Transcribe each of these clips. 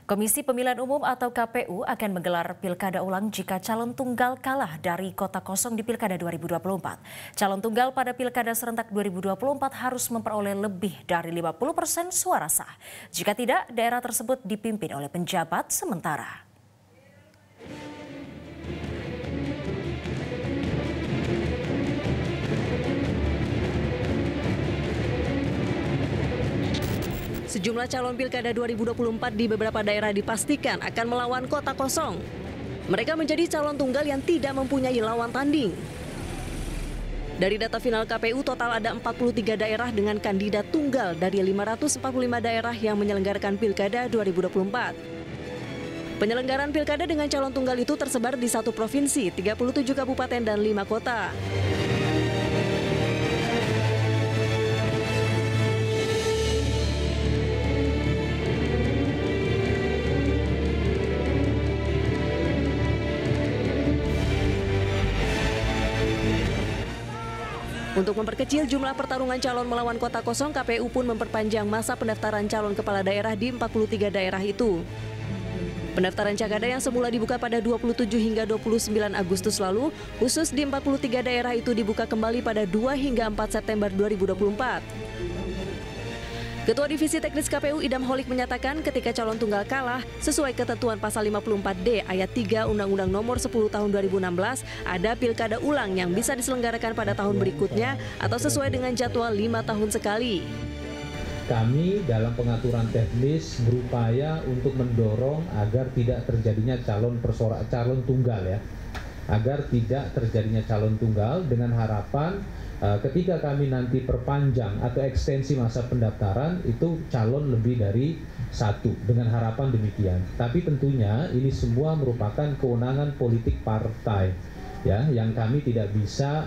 Komisi Pemilihan Umum atau KPU akan menggelar pilkada ulang jika calon tunggal kalah dari kota kosong di Pilkada 2024. Calon tunggal pada Pilkada serentak 2024 harus memperoleh lebih dari 50% suara sah. Jika tidak, daerah tersebut dipimpin oleh penjabat sementara. Sejumlah calon pilkada 2024 di beberapa daerah dipastikan akan melawan kota kosong. Mereka menjadi calon tunggal yang tidak mempunyai lawan tanding. Dari data final KPU, total ada 43 daerah dengan kandidat tunggal dari 545 daerah yang menyelenggarakan pilkada 2024. Penyelenggaraan pilkada dengan calon tunggal itu tersebar di 1 provinsi, 37 kabupaten, dan 5 kota. Untuk memperkecil jumlah pertarungan calon melawan kota kosong, KPU pun memperpanjang masa pendaftaran calon kepala daerah di 43 daerah itu. Pendaftaran Cakada yang semula dibuka pada 27 hingga 29 Agustus lalu, khusus di 43 daerah itu dibuka kembali pada 2 hingga 4 September 2024. Ketua Divisi Teknis KPU Idam Holik menyatakan ketika calon tunggal kalah, sesuai ketentuan pasal 54D ayat 3 Undang-Undang Nomor 10 Tahun 2016, ada pilkada ulang yang bisa diselenggarakan pada tahun berikutnya atau sesuai dengan jadwal 5 tahun sekali. Kami dalam pengaturan teknis berupaya untuk mendorong agar tidak terjadinya calon tunggal ya. Agar tidak terjadinya calon tunggal dengan harapan ketika kami nanti perpanjang atau ekstensi masa pendaftaran itu calon lebih dari 1 dengan harapan demikian. Tapi tentunya ini semua merupakan kewenangan politik partai ya, yang kami tidak bisa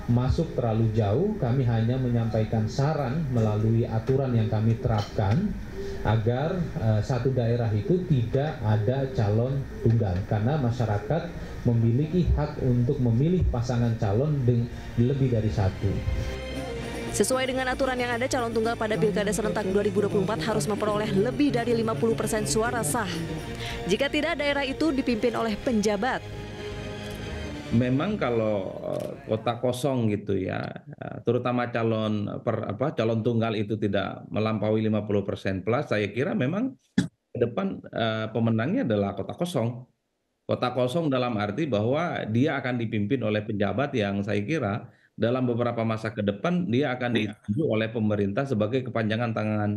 masuk terlalu jauh. Kami hanya menyampaikan saran melalui aturan yang kami terapkan agar satu daerah itu tidak ada calon tunggal karena masyarakat memiliki hak untuk memilih pasangan calon lebih dari 1. Sesuai dengan aturan yang ada, calon tunggal pada Pilkada serentak 2024 harus memperoleh lebih dari 50% suara sah. Jika tidak, daerah itu dipimpin oleh penjabat. Memang kalau kota kosong gitu ya, terutama calon tunggal itu tidak melampaui 50% plus, saya kira memang ke depan pemenangnya adalah kota kosong. Kota kosong dalam arti bahwa dia akan dipimpin oleh penjabat yang saya kira dalam beberapa masa ke depan dia akan ditunjuk oleh pemerintah sebagai kepanjangan tangan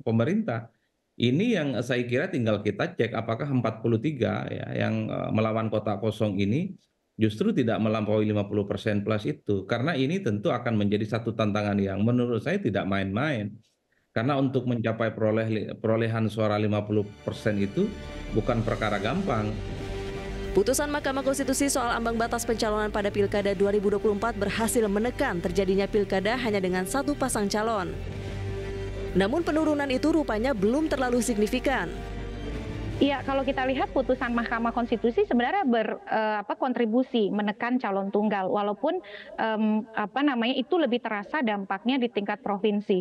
pemerintah. Ini yang saya kira tinggal kita cek apakah 43 ya yang melawan kota kosong ini justru tidak melampaui 50% plus itu. Karena ini tentu akan menjadi satu tantangan yang menurut saya tidak main-main. Karena untuk mencapai perolehan suara 50% itu bukan perkara gampang. Putusan Mahkamah Konstitusi soal ambang batas pencalonan pada Pilkada 2024 berhasil menekan terjadinya pilkada hanya dengan 1 pasang calon. Namun penurunan itu rupanya belum terlalu signifikan. Iya, kalau kita lihat putusan Mahkamah Konstitusi sebenarnya berkontribusi menekan calon tunggal, walaupun itu lebih terasa dampaknya di tingkat provinsi.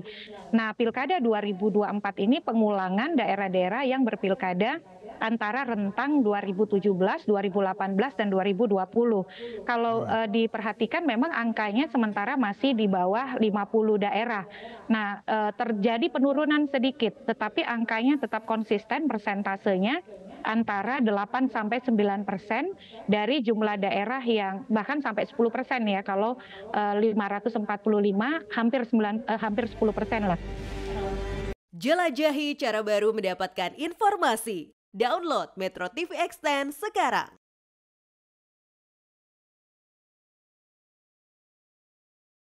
Nah, Pilkada 2024 ini pengulangan daerah-daerah yang berpilkada antara rentang 2017, 2018, dan 2020. Kalau diperhatikan memang angkanya sementara masih di bawah 50 daerah. Nah, terjadi penurunan sedikit, tetapi angkanya tetap konsisten persentasenya antara 8-9% dari jumlah daerah yang bahkan sampai 10% ya. Kalau 545 hampir 10% lah. Jelajahi cara baru mendapatkan informasi. Download Metro TV Extend sekarang.